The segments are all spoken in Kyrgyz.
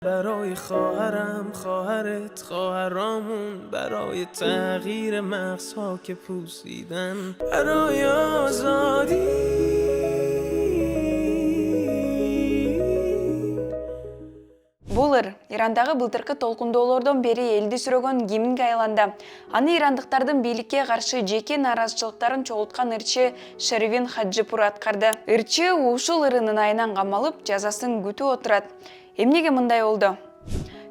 برای خواهرم، خواهرت، خواهرامون، برای تغییر مغزها که پوسیدن، برای آزادی. Бул ыр Ирандагы былтыркы толкундоолордон бери элди сүрөгөн киминге айланды. Аны ирандыктардын бийликке каршы жеке нааразычылыктарын чогулткан ырчы Шервин Хаджипур аткарды. Ырчы ушул ырынын айынан камалып, жазасын күтүп отурат. Эмнеге мындай болду?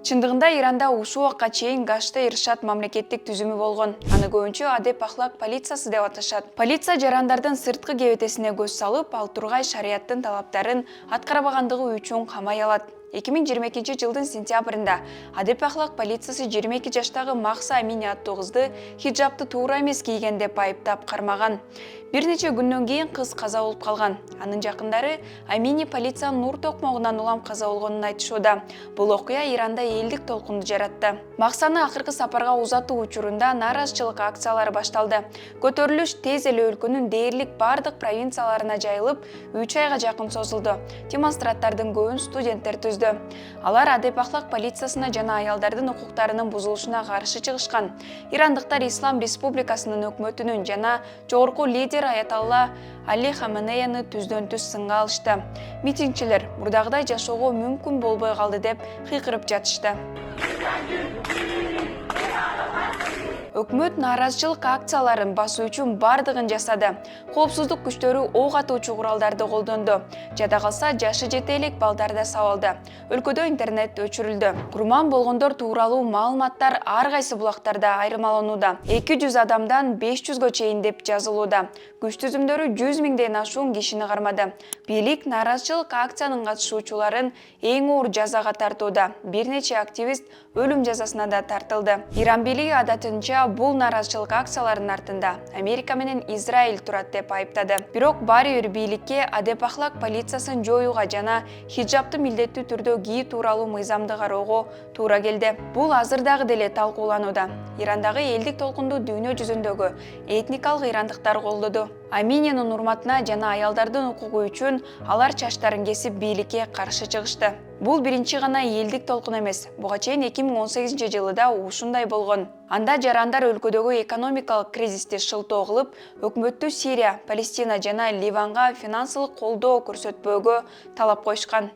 Чындыгында Иранда ушул убакка чейин Гашты Иршат мамлекеттик түзүмү болгон. Аны көбүнчө Адеп ахлак полициясы деп аташат. Полиция жарандардын сырткы кебетесине көз салып, ал тургай шарияттын талаптарын аткарбагандыгы үчүн камай алат. 2022 жылдын сентябрында Адеп ахлак полициясы 22 жаштагы Макса Амини аттуу кызды хиджабты туура эмес кийген деп айыптап кармаган. Бир нече күндөн кийин кыз каза болуп калган. Анын жакындары Амини полициянын нур токмогунан улам каза болгонун айтышууда. Бул окуя Иранда элдик толкунду жаратты. Максаны акыркы сапарга узатуу учурунда нааразычылык акциялары башталды. Көтөрүлүш тез эле өлкөнүн дээрлик бардык провинцияларына жайылып, 3 айга жакын созулду. Демонстранттардын көбүн студенттер түздү. Алар Адеп ахлак полициясына жана аялдардын укуктарынын бузулушуна каршы чыгышкан. Ирандыктар Ислам Республикасынын өкмөтүнүн жана жогорку лидер Аяталла Али Хаменеяны түздөн-түз сынга алышты. Митингчилер мурдагыдай жашоого мүмкүн болбой калды деп кыйкырып жатышты. Өкмөт нааразычылык акцияларын басуу үчүн бардыгын жасады. Коопсуздук күчтөрү ок атуучу куралдарды колдонду. Жада калса жашы жете элек балдар да сабалды. Өлкөдө интернет өчүрүлдү. Курман болгондор тууралуу маалыматтар ар кайсы булактарда айырмаланууда. 200 адамдан 500гө чейин деп жазылууда. Күч түзүмдөрү 100 миңден ашуун кишини кармады. Бийлик нааразычылык акциянын катышуучуларын эң оор жазага тартууда. Бир нече активист өлүм жазасына да тартылды. Иран бийлиги адатынча бул нааразычылык акцияларынын артында Америка менен Израиль турат деп айыптады. Бирок баары бир бийликке Адеп ахлак полициясын жоюуга жана хиджабты милдеттүү түрдө кийүү тууралуу мыйзамды кароого туура келди. Бул азыр дагы деле талкууланууда. Ирандагы элдик толкунду дүйнө жүзүндөгү этникалык ирандыктар колдоду. Амининин урматына жана аялдардын укугу үчүн алар чачтарын кесип бийликке каршы чыгышты. Бул биринчи гана элдик толкун эмес. Буга чейин 2018 жылы да ушундай болгон. Анда жарандар өлкөдөгү экономикалык кризисти шылтоо кылып, өкмөттү Сирия, Палестина жана Ливанга финансылык колдоо көрсөтпөөгө талап коюшкан.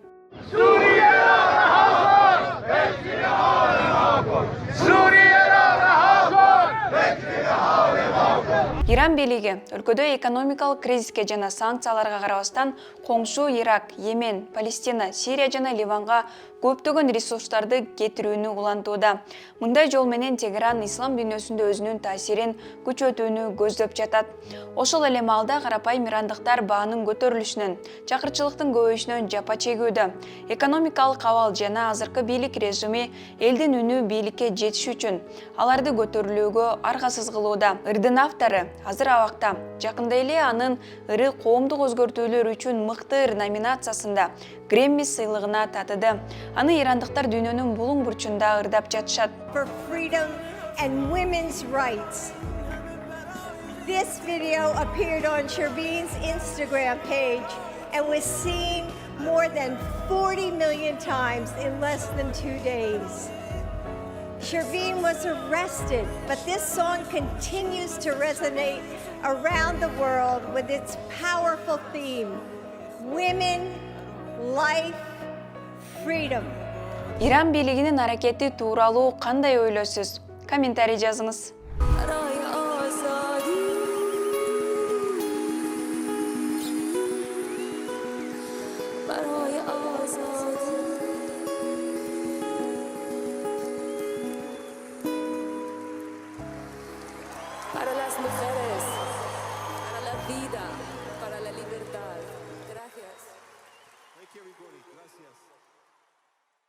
Иран бийлиги өлкөдө экономикалык кризиске жана санкцияларга карабастан коңшу Ирак, Йемен, Палестина, Сирия жана Ливанга көптөгөн ресурстарды кетирүүнү улантууда. Мындай жол менен Тегеран ислам дүйнөсүндө өзүнүн таасирин күчөтүүнү көздөп жатат. Ошол эле маалда карапайым ирандыктар баанын көтөрүлүшүнөн, чакырчылыктын көбөйүшүнөн жапа чегүүдө. Экономикалык абал жана азыркы бийлик режими элдин үнү бийликке жетиш үчүн аларды көтөрүлүүгө аргасыз кылууда. Ырдын автору азыр абакта. Жакында эле анын ыры коомдук өзгөртүүлөр үчүн мыкты ыр номинациясында Грэмми сыйлыгына татыды. Аны ирандыктар дүйнөнүн булуң бурчунда ырдап жатышат. For freedom and women's rights. This video appeared on Shervin's Instagram page and was seen more than 40 million times in less than 2 days. Shervin was arrested, but this song continues to resonate around the world with its powerful theme: women, life, freedom. Иран бийлигинин аракети тууралуу кандай ойлойсуз? Комментарий жазыңыз. Para las mujeres, para la vida.